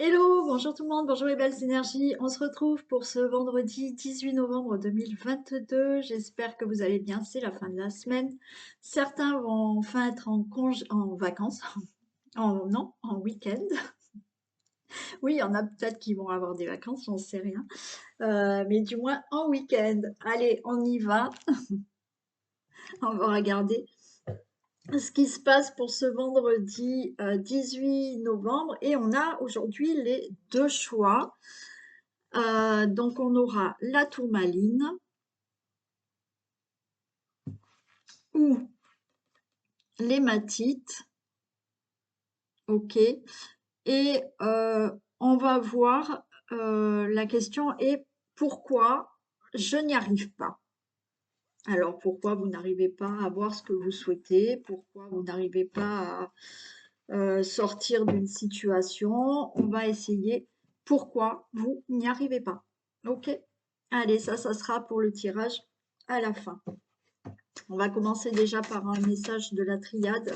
Hello, bonjour tout le monde, bonjour les belles énergies. On se retrouve pour ce vendredi 18 novembre 2022. J'espère que vous allez bien, c'est la fin de la semaine. Certains vont enfin être en vacances, non, en week-end. Oui, il y en a peut-être qui vont avoir des vacances, j'en sais rien. Mais du moins en week-end. Allez, on y va. On va regarder ce qui se passe pour ce vendredi 18 novembre. Et on a aujourd'hui les deux choix. Donc on aura la tourmaline ou l'hématite, ok. Et on va voir, la question est pourquoi je n'y arrive pas. Alors pourquoi vous n'arrivez pas à voir ce que vous souhaitez, pourquoi vous n'arrivez pas à sortir d'une situation. On va essayer pourquoi vous n'y arrivez pas. Ok. Allez, ça sera pour le tirage à la fin. On va commencer déjà par un message de la triade.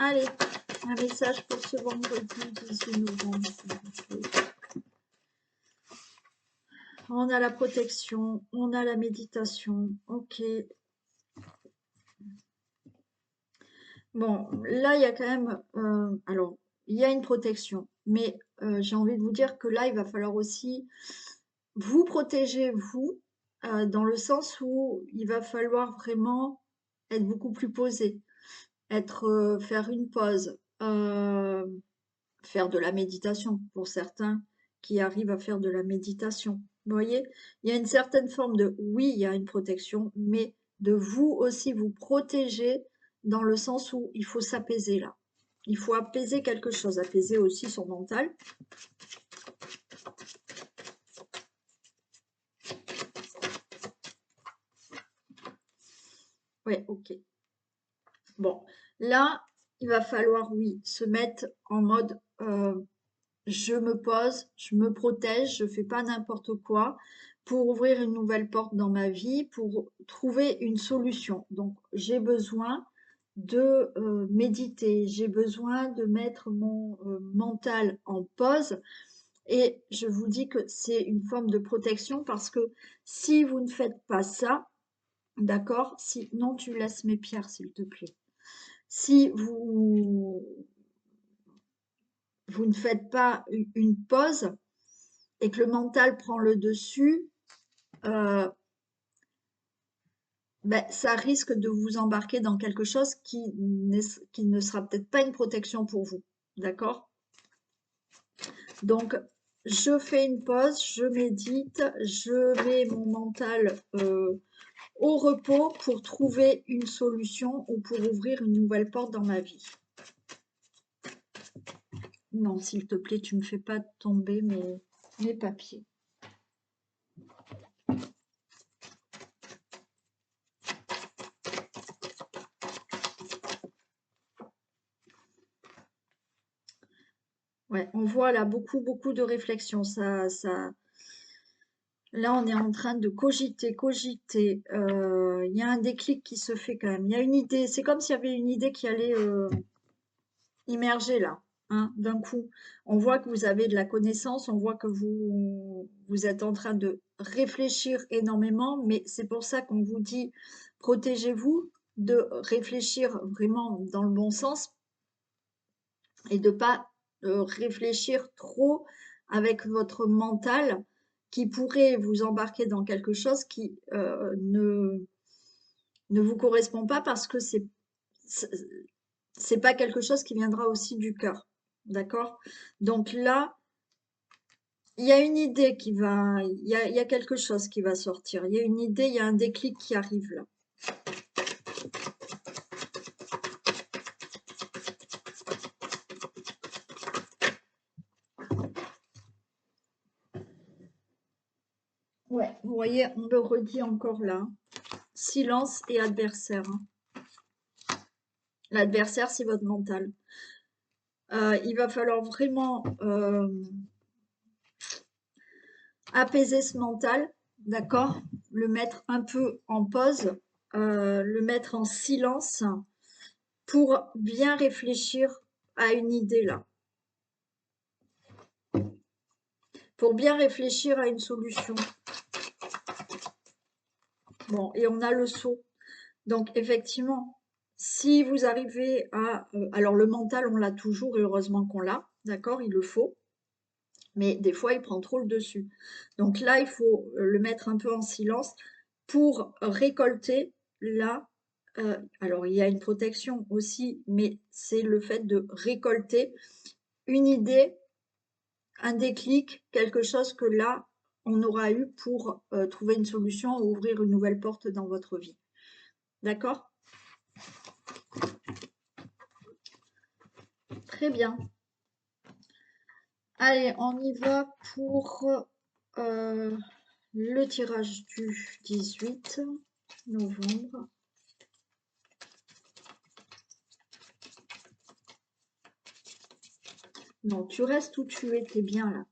Allez, un message pour ce vendredi 18 novembre. On a la protection, on a la méditation. Ok. Bon, là, il y a quand même... alors, il y a une protection, mais j'ai envie de vous dire que là, il va falloir aussi vous protéger, vous, dans le sens où il va falloir vraiment être beaucoup plus posé, faire une pause, faire de la méditation pour certains qui arrivent à faire de la méditation. Vous voyez, il y a une certaine forme de, oui, il y a une protection, mais de vous aussi vous protéger dans le sens où il faut s'apaiser là. Il faut apaiser quelque chose, apaiser aussi son mental. Ouais, ok. Bon, là, il va falloir, oui, se mettre en mode je me pose, je me protège, je fais pas n'importe quoi pour ouvrir une nouvelle porte dans ma vie, pour trouver une solution. Donc, j'ai besoin de méditer, j'ai besoin de mettre mon mental en pause. Et je vous dis que c'est une forme de protection parce que si vous ne faites pas ça, d'accord, si non, tu laisses mes pierres, s'il te plaît. Si vous ne faites pas une pause et que le mental prend le dessus, euh, ben, ça risque de vous embarquer dans quelque chose qui ne sera peut-être pas une protection pour vous. D'accord? Donc, je fais une pause, je médite, je mets mon mental au repos pour trouver une solution ou pour ouvrir une nouvelle porte dans ma vie. Non, s'il te plaît, tu ne me fais pas tomber mes papiers. Ouais, on voit là beaucoup de réflexion. Là, on est en train de cogiter. Il y a un déclic qui se fait quand même. Il y a une idée. C'est comme s'il y avait une idée qui allait immerger là, hein, d'un coup. On voit que vous avez de la connaissance. On voit que vous êtes en train de réfléchir énormément. Mais c'est pour ça qu'on vous dit, protégez-vous de réfléchir vraiment dans le bon sens et de pas réfléchir trop avec votre mental qui pourrait vous embarquer dans quelque chose qui ne vous correspond pas parce que c'est pas quelque chose qui viendra aussi du cœur. D'accord? Donc là, il y a une idée il y a quelque chose qui va sortir. Il y a une idée, il y a un déclic qui arrive là. Ouais, vous voyez, on le redit encore là. Silence et adversaire. L'adversaire, c'est votre mental. Il va falloir vraiment apaiser ce mental, d'accord? Le mettre un peu en pause, le mettre en silence pour bien réfléchir à une idée là, pour bien réfléchir à une solution. Bon, et on a le saut. Donc effectivement, si vous arrivez à... alors le mental, on l'a toujours et heureusement qu'on l'a, d'accord? Il le faut. Mais des fois, il prend trop le dessus. Donc là, il faut le mettre un peu en silence pour récolter là. Alors, il y a une protection aussi, mais c'est le fait de récolter une idée, un déclic, quelque chose que là, on aura eu pour trouver une solution ou ouvrir une nouvelle porte dans votre vie. D'accord? Très bien. Allez, on y va pour le tirage du 18 novembre. Non, tu restes où tu étais bien là.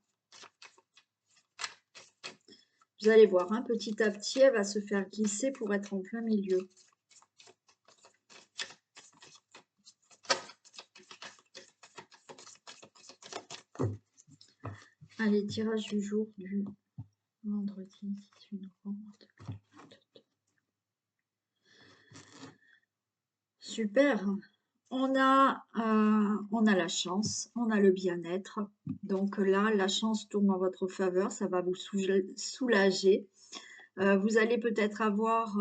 Vous allez voir, hein, petit à petit, elle va se faire glisser pour être en plein milieu. Allez, tirage du jour du vendredi 18 novembre 2022. Super. On a la chance, on a le bien-être. Donc là, la chance tourne en votre faveur, ça va vous soulager. Vous allez peut-être avoir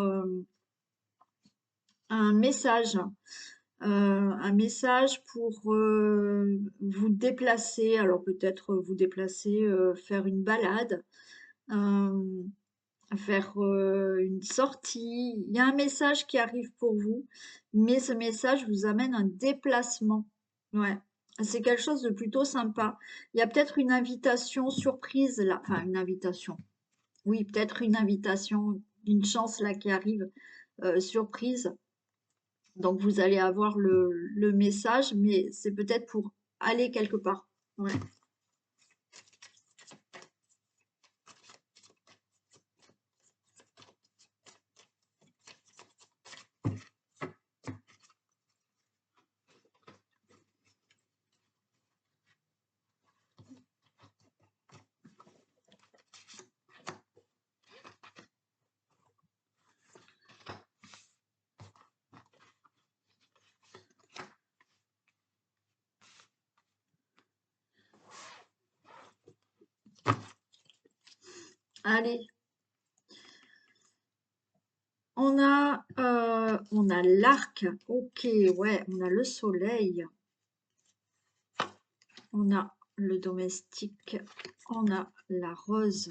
un message pour vous déplacer. Alors peut-être vous déplacer, faire une balade, euh, faire une sortie. Il y a un message qui arrive pour vous, mais ce message vous amène un déplacement. Ouais, c'est quelque chose de plutôt sympa. Il y a peut-être une invitation surprise là, enfin une invitation. Oui, peut-être une invitation, une chance là qui arrive, surprise. Donc vous allez avoir le message, mais c'est peut-être pour aller quelque part. Ouais. Allez, on a l'arc. Ok, ouais, on a le soleil. On a le domestique. On a la rose.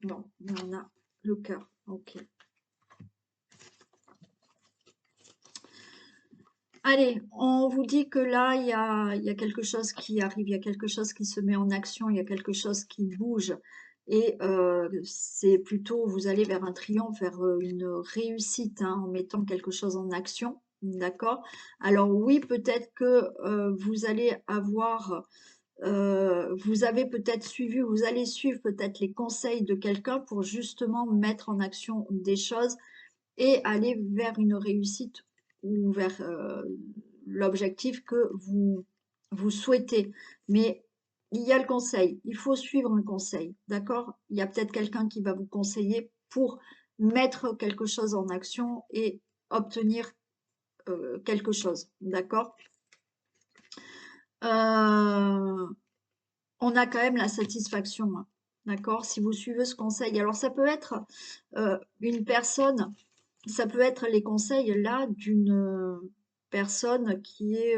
Bon, on a le cœur. Ok. Allez, on vous dit que là, il y a quelque chose qui arrive, il y a quelque chose qui se met en action, il y a quelque chose qui bouge. Et c'est plutôt, vous allez vers un triomphe, vers une réussite, hein, en mettant quelque chose en action. D'accord? Alors oui, peut-être que vous allez avoir, vous avez peut-être suivi, vous allez suivre peut-être les conseils de quelqu'un pour justement mettre en action des choses et aller vers une réussite ou vers l'objectif que vous souhaitez. Mais il y a le conseil, il faut suivre un conseil, d'accord? Il y a peut-être quelqu'un qui va vous conseiller pour mettre quelque chose en action et obtenir quelque chose, d'accord? Euh, on a quand même la satisfaction, hein, d'accord? Si vous suivez ce conseil. Alors ça peut être une personne. Ça peut être les conseils là d'une personne qui est,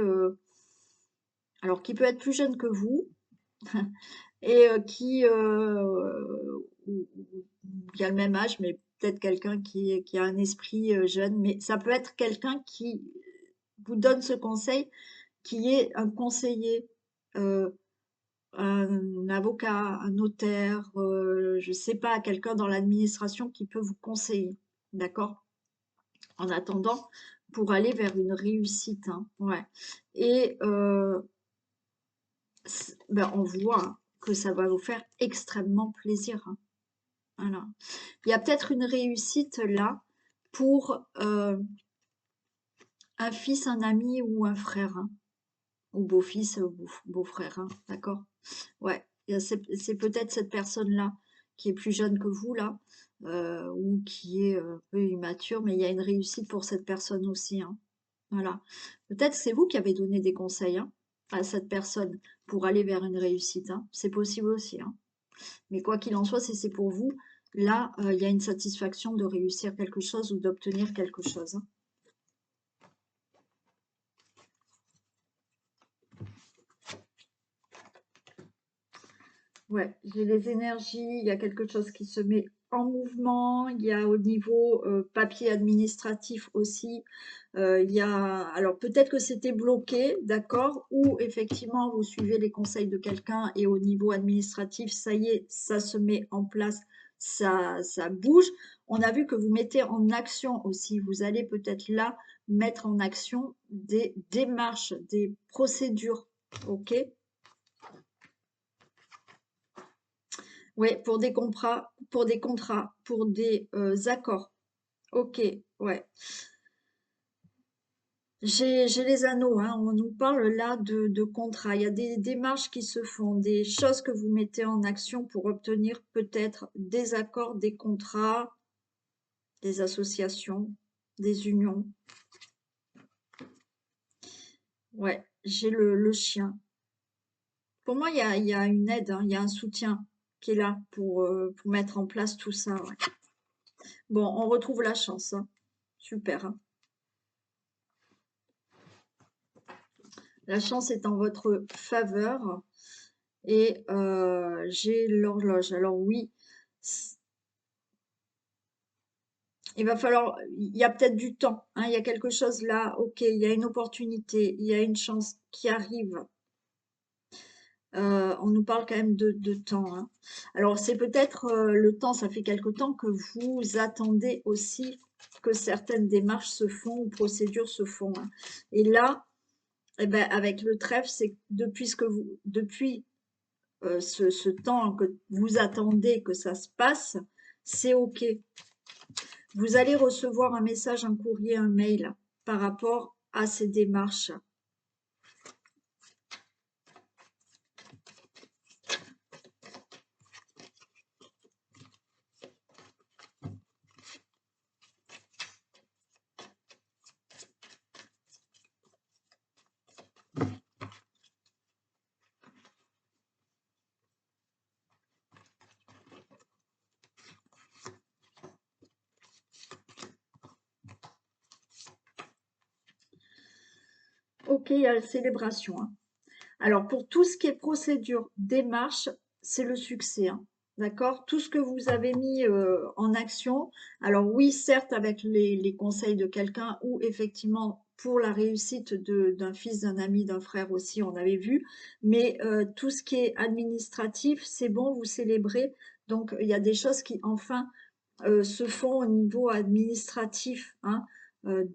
alors qui peut être plus jeune que vous et qui a le même âge, mais peut-être quelqu'un qui a un esprit jeune, mais ça peut être quelqu'un qui vous donne ce conseil, qui est un conseiller, euh, un avocat, un notaire, je sais pas, quelqu'un dans l'administration qui peut vous conseiller, d'accord? En attendant, pour aller vers une réussite, hein, ouais. Et ben, on voit que ça va vous faire extrêmement plaisir, hein. Voilà. Il y a peut-être une réussite là pour un fils, un ami ou un frère, hein, ou beau-fils, beau-frère, hein, d'accord? Ouais, c'est peut-être cette personne-là qui est plus jeune que vous là, ou qui est un peu immature, mais il y a une réussite pour cette personne aussi, hein. Voilà. Peut-être c'est vous qui avez donné des conseils, hein, à cette personne pour aller vers une réussite, hein. C'est possible aussi, hein. Mais quoi qu'il en soit, si c'est pour vous, là, il y a une satisfaction de réussir quelque chose ou d'obtenir quelque chose, hein. Ouais, j'ai les énergies, il y a quelque chose qui se met en mouvement, il y a au niveau papier administratif aussi, il y a, alors peut-être que c'était bloqué, d'accord, ou effectivement vous suivez les conseils de quelqu'un et au niveau administratif, ça y est, ça se met en place, ça bouge. On a vu que vous mettez en action aussi, vous allez peut-être là mettre en action des démarches, des procédures, ok? Ouais, pour des accords. Ok, ouais. J'ai les anneaux, hein. On nous parle là de contrats. Il y a des démarches qui se font, des choses que vous mettez en action pour obtenir peut-être des accords, des contrats, des associations, des unions. Ouais, j'ai le chien. Pour moi, il y a une aide, hein, il y a un soutien qui est là pour mettre en place tout ça. Ouais. Bon, on retrouve la chance, hein. Super, hein. La chance est en votre faveur et j'ai l'horloge. Alors oui, il va falloir, il y a peut-être du temps, hein, il y a quelque chose là, ok, il y a une opportunité, il y a une chance qui arrive. On nous parle quand même de temps, hein. Alors c'est peut-être le temps, ça fait quelque temps que vous attendez aussi que certaines démarches se font ou procédures se font, hein. Et là, eh ben, avec le trèfle, c'est depuis ce temps que vous attendez que ça se passe, c'est OK. Vous allez recevoir un message, un courrier, un mail par rapport à ces démarches. OK, il y a la célébration, hein. Alors, pour tout ce qui est procédure, démarche, c'est le succès, hein. D'accord? Tout ce que vous avez mis en action, alors oui, certes, avec les conseils de quelqu'un ou effectivement pour la réussite d'un fils, d'un ami, d'un frère aussi, on avait vu, mais tout ce qui est administratif, c'est bon, vous célébrez. Donc, il y a des choses qui enfin se font au niveau administratif, hein,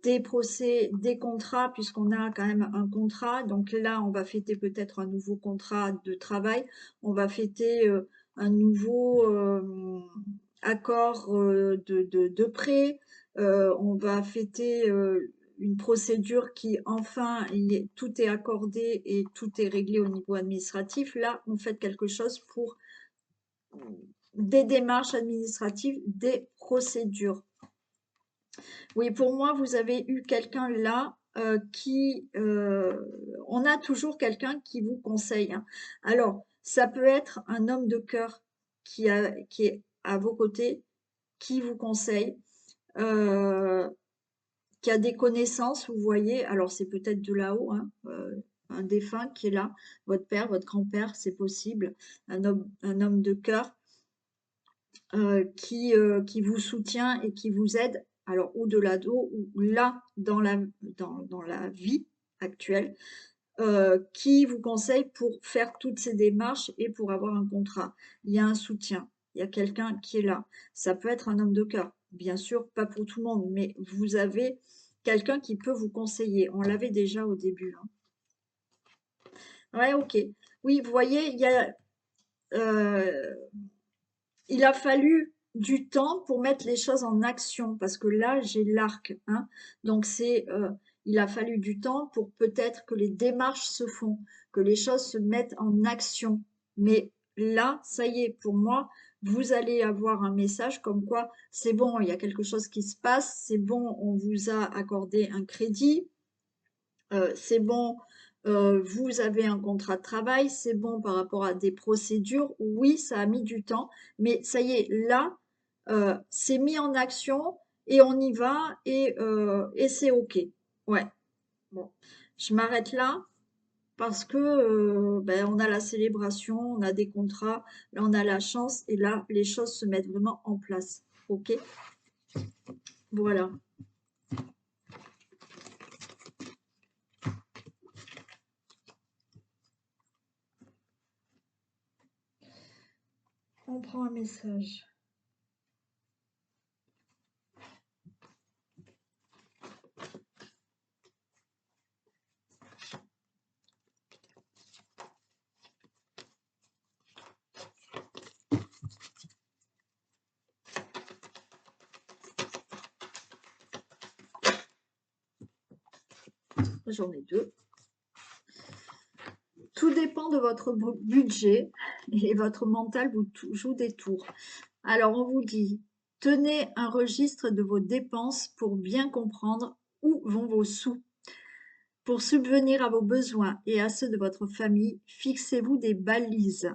des procès, des contrats, puisqu'on a quand même un contrat. Donc là, on va fêter peut-être un nouveau contrat de travail, on va fêter un nouveau accord de prêt, on va fêter une procédure qui, enfin, tout est accordé et tout est réglé au niveau administratif. Là, on fait quelque chose pour des démarches administratives, des procédures. Oui, pour moi, vous avez eu quelqu'un là on a toujours quelqu'un qui vous conseille, hein. Alors, ça peut être un homme de cœur qui est à vos côtés, qui vous conseille, euh, qui a des connaissances, vous voyez. Alors, c'est peut-être de là-haut, hein, un défunt qui est là, votre père, votre grand-père, c'est possible, un homme de cœur qui vous soutient et qui vous aide, alors ou de l'ado ou là dans la vie actuelle, qui vous conseille pour faire toutes ces démarches et pour avoir un contrat. Il y a un soutien, il y a quelqu'un qui est là. Ça peut être un homme de cœur, bien sûr, pas pour tout le monde, mais vous avez quelqu'un qui peut vous conseiller. On l'avait déjà au début, hein. Ouais, ok. Oui, vous voyez, euh, il a fallu. du temps pour mettre les choses en action parce que là, j'ai l'arc, hein. Donc il a fallu du temps pour peut-être que les démarches se font, que les choses se mettent en action. Mais là, ça y est, pour moi, vous allez avoir un message comme quoi c'est bon, il y a quelque chose qui se passe, c'est bon, on vous a accordé un crédit, c'est bon, vous avez un contrat de travail, c'est bon par rapport à des procédures. Oui, ça a mis du temps, mais ça y est, là, c'est mis en action et on y va et c'est OK. Ouais, bon, je m'arrête là parce que ben, on a la célébration, on a des contrats, là on a la chance et là les choses se mettent vraiment en place. OK? Voilà. On prend un message. J'en ai deux. Tout dépend de votre budget et votre mental vous joue des tours. Alors, on vous dit, tenez un registre de vos dépenses pour bien comprendre où vont vos sous. Pour subvenir à vos besoins et à ceux de votre famille, fixez-vous des balises.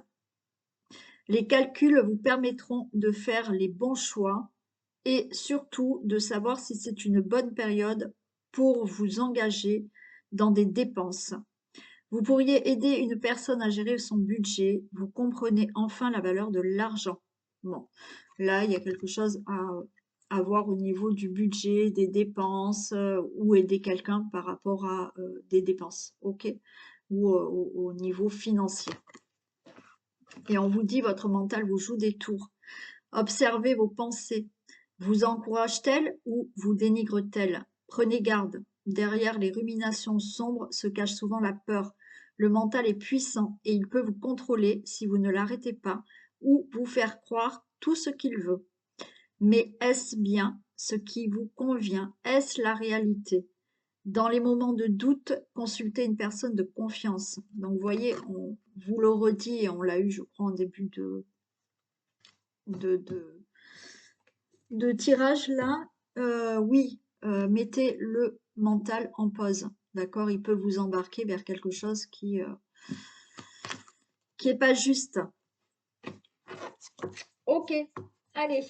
Les calculs vous permettront de faire les bons choix et surtout de savoir si c'est une bonne période pour vous engager dans des dépenses. Vous pourriez aider une personne à gérer son budget. Vous comprenez enfin la valeur de l'argent. Bon, là, il y a quelque chose à voir au niveau du budget, des dépenses, ou aider quelqu'un par rapport à des dépenses, ok? Ou au niveau financier. Et on vous dit, votre mental vous joue des tours. Observez vos pensées. Vous encourage-t-elle ou vous dénigre-t-elle? Prenez garde. Derrière les ruminations sombres se cache souvent la peur. Le mental est puissant et il peut vous contrôler si vous ne l'arrêtez pas ou vous faire croire tout ce qu'il veut. Mais est-ce bien ce qui vous convient? Est-ce la réalité? Dans les moments de doute, consultez une personne de confiance. Donc, vous voyez, on vous le redit et on l'a eu, je crois, en début de, de, de tirage là, oui, mettez le mental en pause. D'accord? Il peut vous embarquer vers quelque chose qui est pas juste. Ok, allez.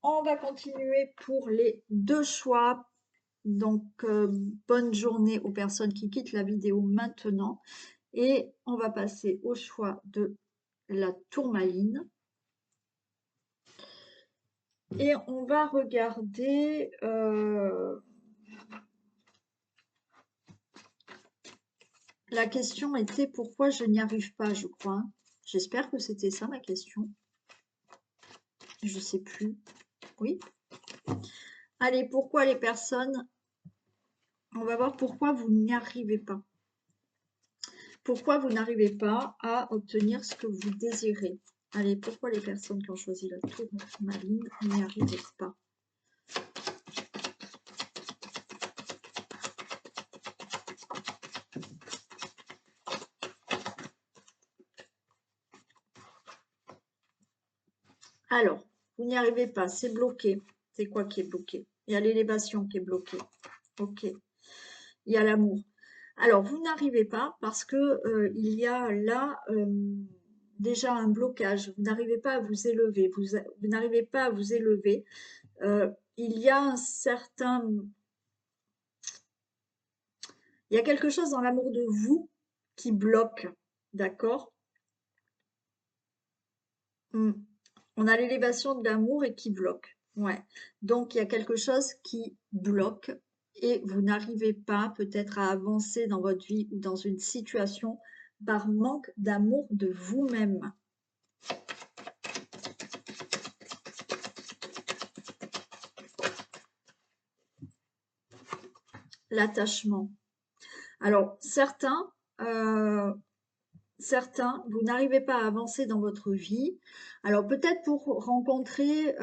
On va continuer pour les deux choix. Donc, bonne journée aux personnes qui quittent la vidéo maintenant. Et on va passer au choix de la tourmaline. Et on va regarder la question était pourquoi je n'y arrive pas, je crois. J'espère que c'était ça ma question. Je sais plus. Oui. Allez, pourquoi les personnes... On va voir pourquoi vous n'y arrivez pas. Pourquoi vous n'arrivez pas à obtenir ce que vous désirez. Allez, pourquoi les personnes qui ont choisi la tourmaline n'y arrivent pas. Alors, vous n'y arrivez pas, c'est bloqué. C'est quoi qui est bloqué? Il y a l'élévation qui est bloquée. Ok. Il y a l'amour. Alors, vous n'arrivez pas parce que il y a là déjà un blocage. Vous n'arrivez pas à vous élever. Vous n'arrivez pas à vous élever. Il y a un certain... Il y a quelque chose dans l'amour de vous qui bloque. D'accord? On a l'élévation de l'amour et qui bloque. Ouais. Donc, il y a quelque chose qui bloque et vous n'arrivez pas peut-être à avancer dans votre vie ou dans une situation par manque d'amour de vous-même. L'attachement. Alors, certains, vous n'arrivez pas à avancer dans votre vie Alors peut-être pour rencontrer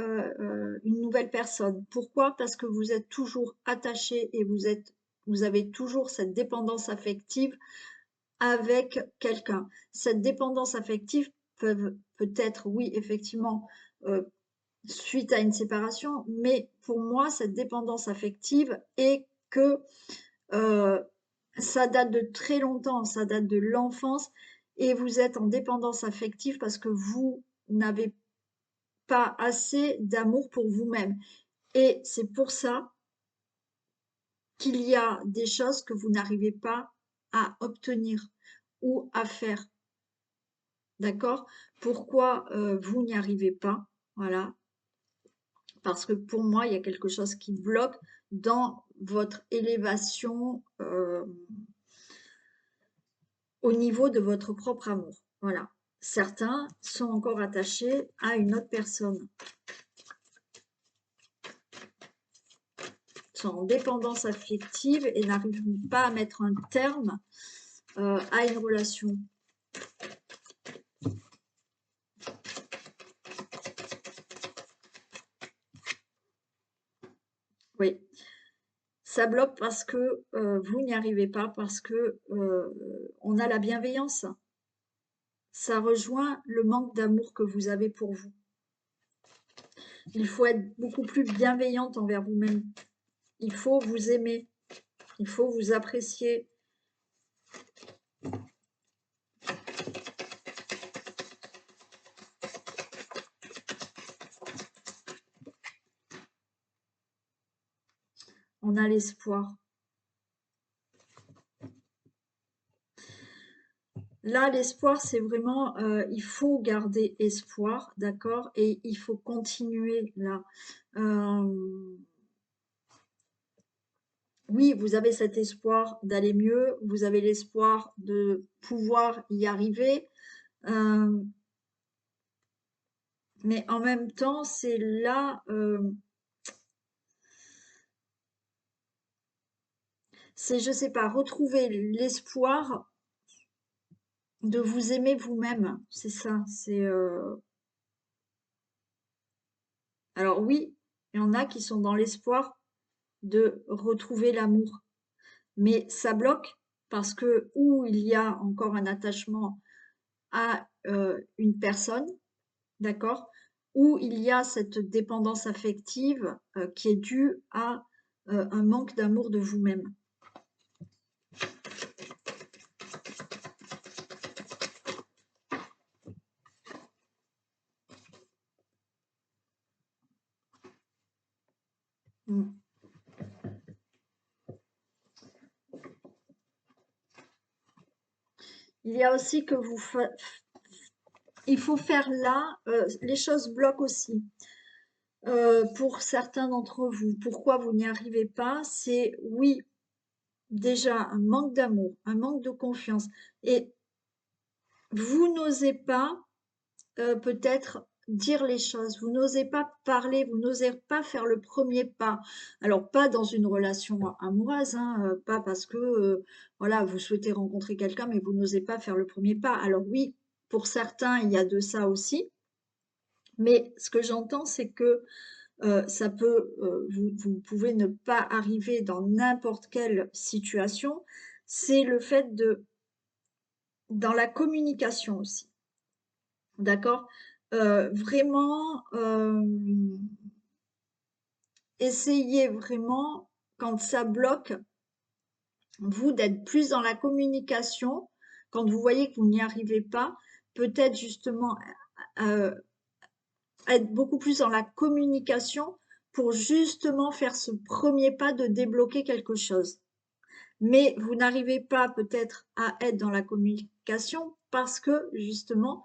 une nouvelle personne. Pourquoi? Parce que vous êtes toujours attaché et vous avez toujours cette dépendance affective avec quelqu'un. Cette dépendance affective peut être, oui, effectivement, euh, suite à une séparation, mais pour moi, cette dépendance affective est que euh, ça date de très longtemps, ça date de l'enfance, et vous êtes en dépendance affective parce que vous n'avez pas assez d'amour pour vous-même. Et c'est pour ça qu'il y a des choses que vous n'arrivez pas à obtenir ou à faire. D'accord? Pourquoi vous n'y arrivez pas? Voilà. Parce que pour moi, il y a quelque chose qui bloque dans votre élévation au niveau de votre propre amour. Voilà. Certains sont encore attachés à une autre personne, sont en dépendance affective et n'arrivent pas à mettre un terme à une relation. Oui, ça bloque parce que vous n'y arrivez pas, parce que on a la bienveillance. Ça rejoint le manque d'amour que vous avez pour vous. Il faut être beaucoup plus bienveillante envers vous-même. Il faut vous aimer. Il faut vous apprécier. On a l'espoir. Là, l'espoir, c'est vraiment, il faut garder espoir, d'accord? Et il faut continuer là. Oui, vous avez cet espoir d'aller mieux, vous avez l'espoir de pouvoir y arriver, euh, mais en même temps, c'est là, c'est, je sais pas, retrouver l'espoir de vous aimer vous-même, c'est ça. Alors oui, il y en a qui sont dans l'espoir de retrouver l'amour, mais ça bloque parce que où il y a encore un attachement à une personne, d'accord, où il y a cette dépendance affective qui est due à un manque d'amour de vous-même. Mm. Il y a aussi que il faut faire là, les choses bloquent aussi. Pour certains d'entre vous, pourquoi vous n'y arrivez pas? C'est oui, déjà un manque d'amour, un manque de confiance, et vous n'osez pas peut-être dire les choses, vous n'osez pas parler, vous n'osez pas faire le premier pas. Alors pas dans une relation amoureuse, hein, pas parce que voilà, vous souhaitez rencontrer quelqu'un, mais vous n'osez pas faire le premier pas. Alors oui, pour certains, il y a de ça aussi, mais ce que j'entends, c'est que ça peut, vous pouvez ne pas arriver dans n'importe quelle situation. C'est le fait de, dans la communication aussi, d'accord? Vraiment, essayez vraiment, quand ça bloque, vous, d'être plus dans la communication. Quand vous voyez que vous n'y arrivez pas, peut-être justement euh, être beaucoup plus dans la communication pour justement faire ce premier pas de débloquer quelque chose. Mais vous n'arrivez pas peut-être à être dans la communication parce que justement,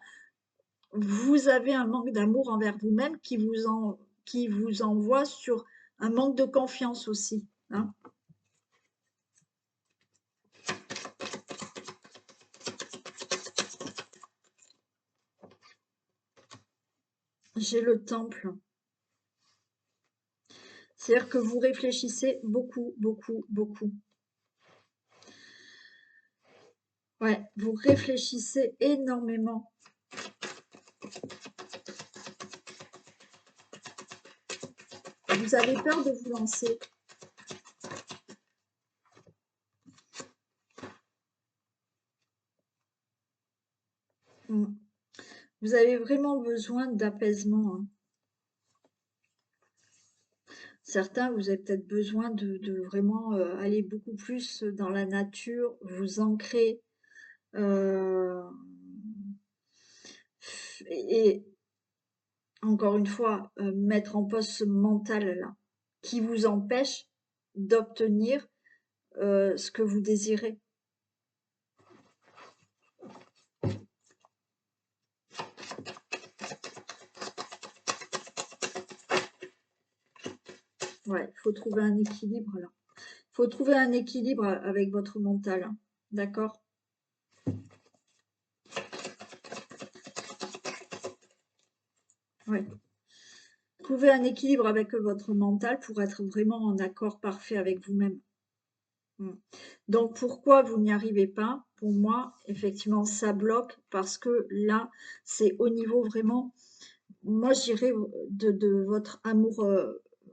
vous avez un manque d'amour envers vous-même qui vous envoie sur un manque de confiance aussi, hein. J'ai le temple. C'est-à-dire que vous réfléchissez beaucoup, beaucoup, beaucoup. Ouais, vous réfléchissez énormément. Vous avez peur de vous lancer. Vous avez vraiment besoin d'apaisement, hein. Certains, vous avez peut-être besoin de vraiment aller beaucoup plus dans la nature, vous ancrer. Et encore une fois, mettre en pause ce mental-là qui vous empêche d'obtenir ce que vous désirez. Ouais, il faut trouver un équilibre là. Il faut trouver un équilibre avec votre mental, hein. D'accord? Ouais. Trouver un équilibre avec votre mental pour être vraiment en accord parfait avec vous-même. Donc, pourquoi vous n'y arrivez pas? Pour moi, effectivement, ça bloque parce que là, c'est au niveau vraiment, moi, je dirais, de votre amour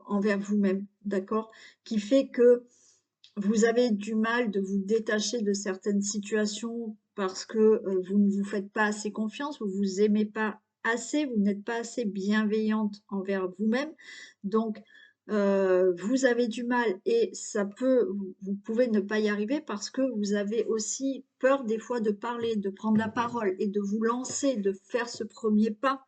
envers vous-même, d'accord? Qui fait que vous avez du mal de vous détacher de certaines situations parce que vous ne vous faites pas assez confiance, vous vous aimez pas assez, vous n'êtes pas assez bienveillante envers vous-même. Donc, vous avez du mal et ça peut, vous pouvez ne pas y arriver parce que vous avez aussi peur des fois de parler, de prendre la parole et de vous lancer, de faire ce premier pas.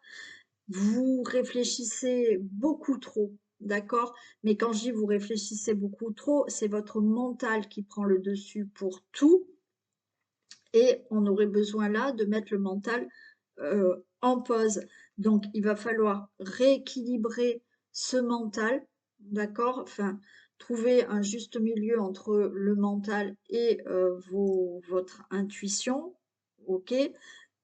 Vous réfléchissez beaucoup trop, d'accord? Mais quand je dis vous réfléchissez beaucoup trop, c'est votre mental qui prend le dessus pour tout. Et on aurait besoin là de mettre le mental en pause. Donc, il va falloir rééquilibrer ce mental, d'accord? Enfin, trouver un juste milieu entre le mental et votre intuition, ok?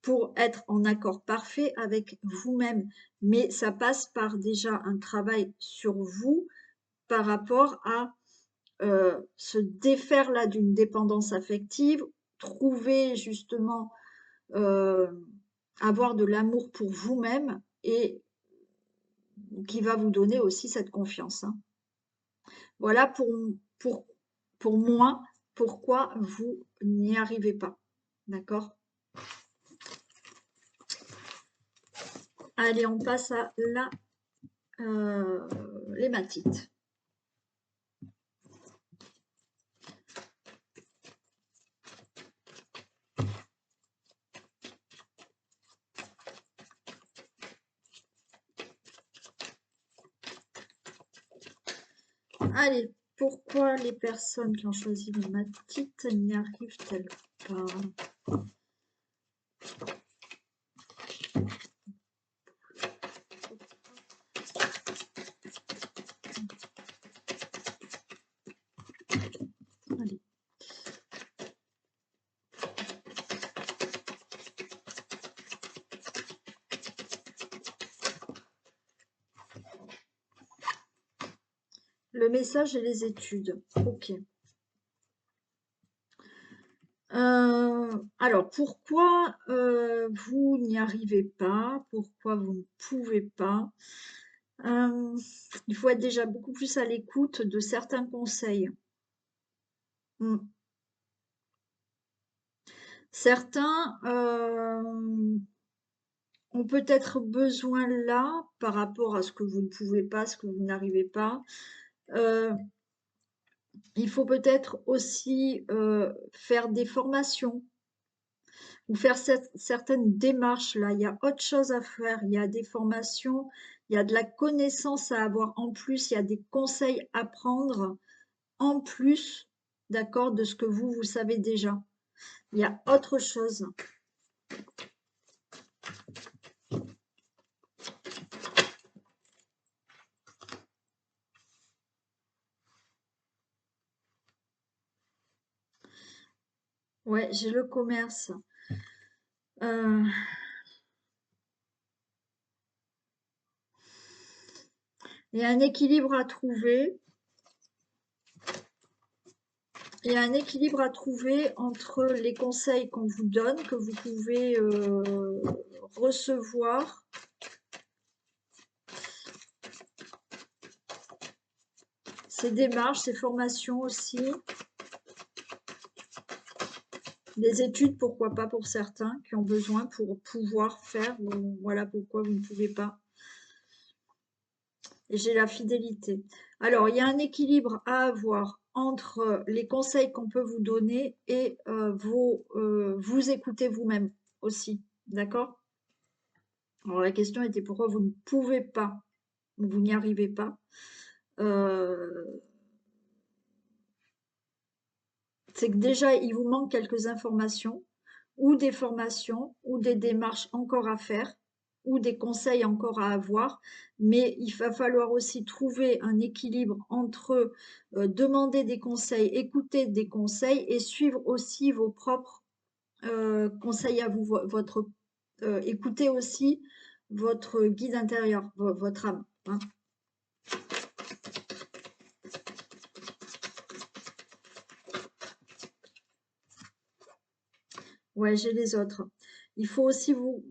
Pour être en accord parfait avec vous-même. Mais ça passe par déjà un travail sur vous par rapport à se défaire là d'une dépendance affective, trouver justement avoir de l'amour pour vous-même et qui va vous donner aussi cette confiance, hein. Voilà pour, pour moi pourquoi vous n'y arrivez pas. D'accord? Allez, on passe à la l'hématite. Allez, pourquoi les personnes qui ont choisi l'hématite n'y arrivent-elles pas? Allez. Le message et les études. Ok. Alors, pourquoi vous n'y arrivez pas? Pourquoi vous ne pouvez pas? Il faut être déjà beaucoup plus à l'écoute de certains conseils. Certains ont peut-être besoin là, par rapport à ce que vous ne pouvez pas, ce que vous n'arrivez pas. Il faut peut-être aussi faire des formations ou faire certaines démarches là. Il y a autre chose à faire. Il y a des formations, il y a de la connaissance à avoir en plus, il y a des conseils à prendre en plus, d'accord, de ce que vous savez déjà. Il y a autre chose. Ouais, j'ai le commerce. Il y a un équilibre à trouver. Il y a un équilibre à trouver entre les conseils qu'on vous donne, que vous pouvez recevoir, ces démarches, ces formations aussi. Des études, pourquoi pas pour certains qui ont besoin pour pouvoir faire. Voilà pourquoi vous ne pouvez pas. Et j'ai la fidélité. Alors, il y a un équilibre à avoir entre les conseils qu'on peut vous donner et vous écouter vous-même aussi. D'accord? Alors, la question était pourquoi vous ne pouvez pas, vous n'y arrivez pas. C'est que déjà, il vous manque quelques informations, ou des formations, ou des démarches encore à faire, ou des conseils encore à avoir, mais il va falloir aussi trouver un équilibre entre demander des conseils, écouter des conseils et suivre aussi vos propres conseils à vous, écouter aussi votre guide intérieur, votre âme. Hein. Ouais, j'ai les autres. Il faut aussi vous...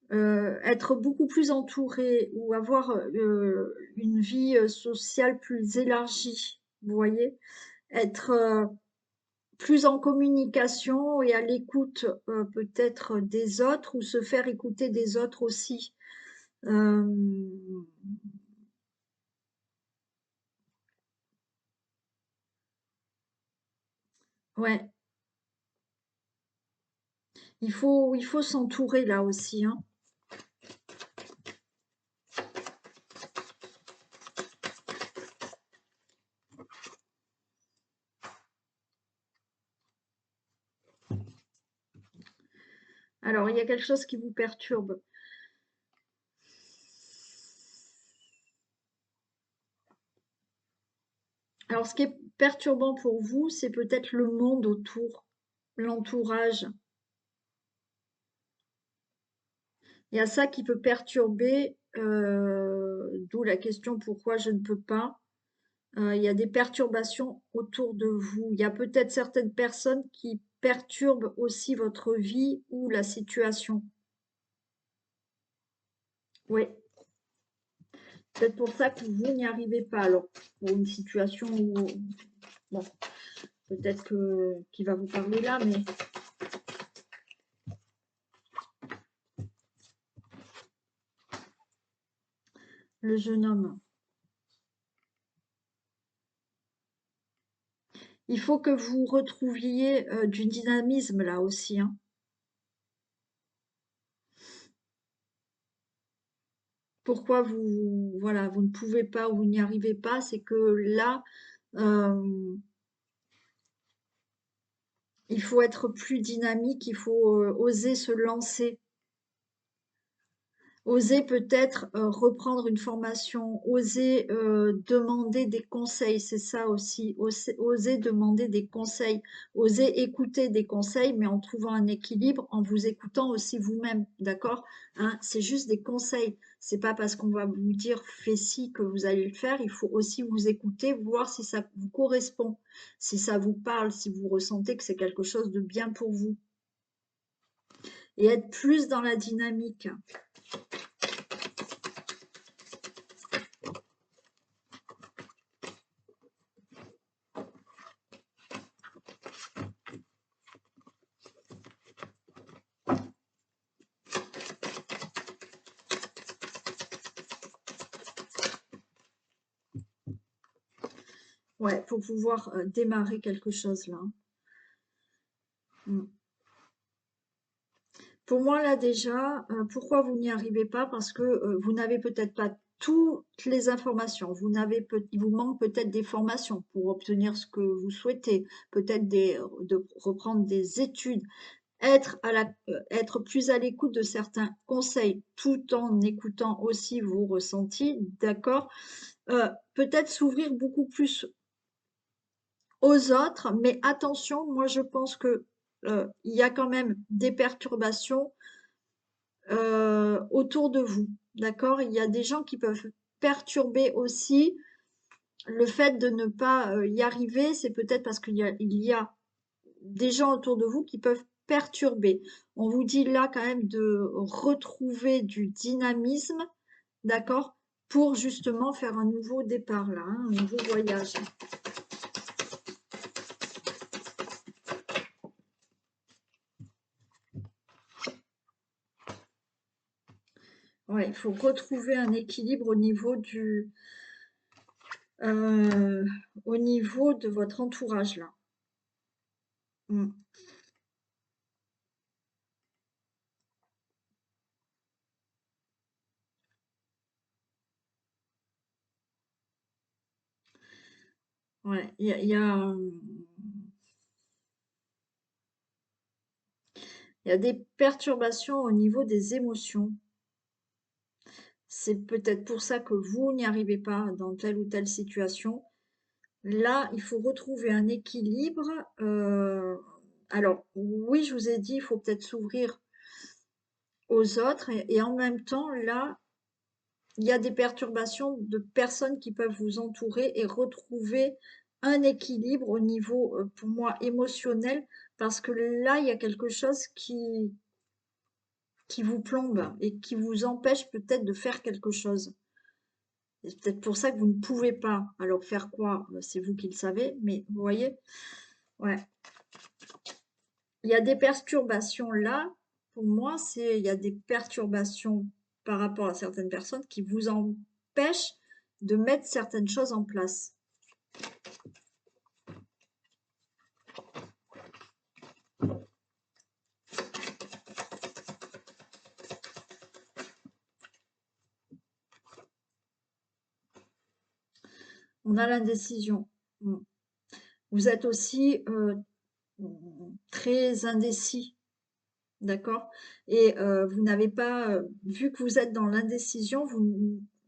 être beaucoup plus entouré ou avoir une vie sociale plus élargie, vous voyez, être plus en communication et à l'écoute peut-être des autres ou se faire écouter des autres aussi. Ouais, il faut s'entourer là aussi, hein. Alors, il y a quelque chose qui vous perturbe. Alors, ce qui est perturbant pour vous, c'est peut-être le monde autour, l'entourage. Il y a ça qui peut perturber, d'où la question pourquoi je ne peux pas. Il y a des perturbations autour de vous. Il y a peut-être certaines personnes qui perturbent aussi votre vie ou la situation. Oui, peut-être pour ça que vous n'y arrivez pas. Alors, pour une situation où, bon, peut-être que qui va vous parler là, mais le jeune homme. Il faut que vous retrouviez du dynamisme là aussi, hein. Pourquoi voilà, vous ne pouvez pas ou vous n'y arrivez pas, c'est que là, il faut être plus dynamique, il faut oser se lancer. Oser peut-être reprendre une formation, oser demander des conseils, c'est ça aussi, oser demander des conseils, oser écouter des conseils, mais en trouvant un équilibre, en vous écoutant aussi vous-même, d'accord? Hein, c'est juste des conseils, c'est pas parce qu'on va vous dire fais ci que vous allez le faire, il faut aussi vous écouter, voir si ça vous correspond, si ça vous parle, si vous ressentez que c'est quelque chose de bien pour vous, et être plus dans la dynamique. Ouais, pour pouvoir démarrer quelque chose là. Mm. Pour moi là déjà, pourquoi vous n'y arrivez pas? Parce que vous n'avez peut-être pas toutes les informations. Il vous manque peut-être des formations pour obtenir ce que vous souhaitez, peut-être de reprendre des études, être plus à l'écoute de certains conseils, tout en écoutant aussi vos ressentis, d'accord? Peut-être s'ouvrir beaucoup plus aux autres, mais attention, moi je pense que il y a quand même des perturbations autour de vous, d'accord? Il y a des gens qui peuvent perturber aussi le fait de ne pas y arriver, c'est peut-être parce il y a des gens autour de vous qui peuvent perturbé. On vous dit là quand même de retrouver du dynamisme, d'accord? Pour justement faire un nouveau départ là, hein, un nouveau voyage. Ouais, il faut retrouver un équilibre euh, au niveau de votre entourage là. Mm. Ouais, il y a des perturbations au niveau des émotions. C'est peut-être pour ça que vous n'y arrivez pas dans telle ou telle situation. Là, il faut retrouver un équilibre. Alors, oui, je vous ai dit, il faut peut-être s'ouvrir aux autres et en même temps, là, il y a des perturbations de personnes qui peuvent vous entourer et retrouver un équilibre au niveau, pour moi, émotionnel, parce que là, il y a quelque chose qui vous plombe et qui vous empêche peut-être de faire quelque chose. C'est peut-être pour ça que vous ne pouvez pas. Alors faire quoi? C'est vous qui le savez, mais vous voyez? Ouais. Il y a des perturbations là. Pour moi, il y a des perturbations par rapport à certaines personnes qui vous empêchent de mettre certaines choses en place. On a l'indécision. Mm. Vous êtes aussi très indécis, d'accord? Et vous n'avez pas, vu que vous êtes dans l'indécision,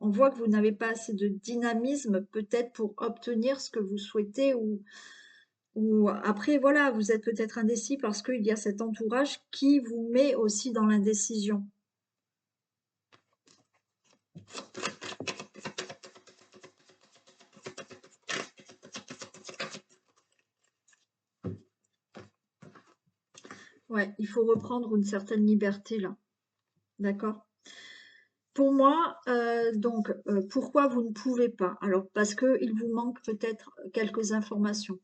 on voit que vous n'avez pas assez de dynamisme peut-être pour obtenir ce que vous souhaitez ou après, voilà, vous êtes peut-être indécis parce qu'il y a cet entourage qui vous met aussi dans l'indécision. Ouais, il faut reprendre une certaine liberté là, d'accord? Pour moi, donc, pourquoi vous ne pouvez pas? Alors, parce qu'il vous manque peut-être quelques informations.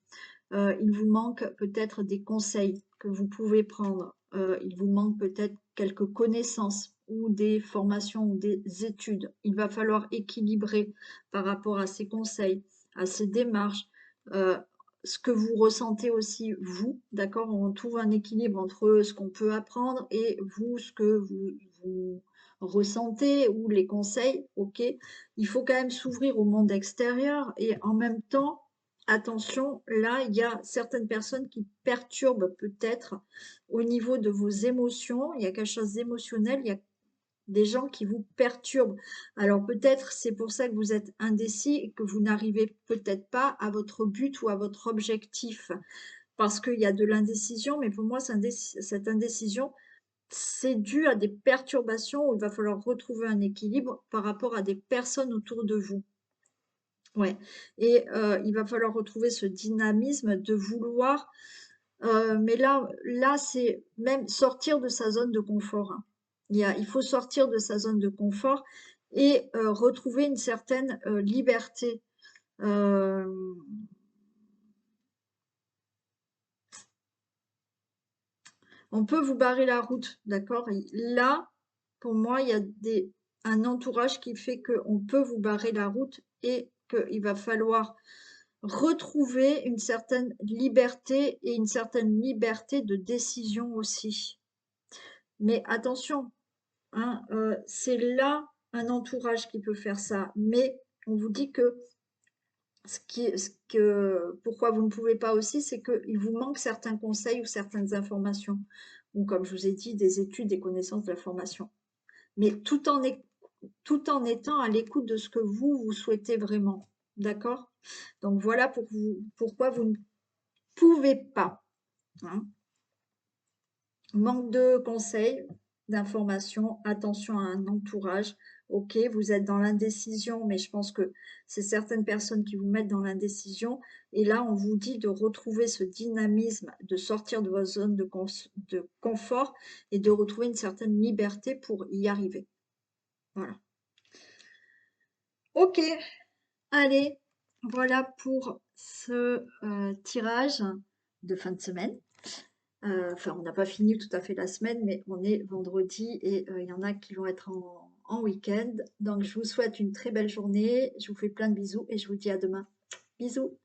Il vous manque peut-être des conseils que vous pouvez prendre. Il vous manque peut-être quelques connaissances ou des formations ou des études. Il va falloir équilibrer par rapport à ces conseils, à ces démarches, euh, ce que vous ressentez aussi vous, d'accord? On trouve un équilibre entre ce qu'on peut apprendre et vous, ce que vous ressentez ou les conseils, ok? Il faut quand même s'ouvrir au monde extérieur et en même temps, attention, là, il y a certaines personnes qui perturbent peut-être au niveau de vos émotions. Il y a quelque chose d'émotionnel, il y a des gens qui vous perturbent. Alors peut-être c'est pour ça que vous êtes indécis et que vous n'arrivez peut-être pas à votre but ou à votre objectif. Parce qu'il y a de l'indécision, mais pour moi, cette indécision, c'est dû à des perturbations où il va falloir retrouver un équilibre par rapport à des personnes autour de vous. Ouais, et il va falloir retrouver ce dynamisme de vouloir, mais là, c'est même sortir de sa zone de confort, hein. Il faut sortir de sa zone de confort et retrouver une certaine, liberté. Hem, on peut vous barrer la route, d'accord? Là, pour moi, il y a un entourage qui fait qu'on peut vous barrer la route et qu'il va falloir retrouver une certaine liberté et une certaine liberté de décision aussi. Mais attention, hein, c'est là un entourage qui peut faire ça. Mais on vous dit que pourquoi vous ne pouvez pas aussi, c'est qu'il vous manque certains conseils ou certaines informations. Ou comme je vous ai dit, des études, des connaissances, de la formation. Mais tout en étant à l'écoute de ce que vous souhaitez vraiment. D'accord? Donc voilà pourquoi vous ne pouvez pas, hein. Manque de conseils, d'informations, attention à un entourage. OK, vous êtes dans l'indécision, mais je pense que c'est certaines personnes qui vous mettent dans l'indécision et là, on vous dit de retrouver ce dynamisme, de sortir de votre zone de confort et de retrouver une certaine liberté pour y arriver. Voilà. OK, allez, voilà pour ce, tirage de fin de semaine. Enfin, on n'a pas fini tout à fait la semaine, mais on est vendredi et il y en a qui vont être en week-end. Donc je vous souhaite une très belle journée, je vous fais plein de bisous et je vous dis à demain. Bisous.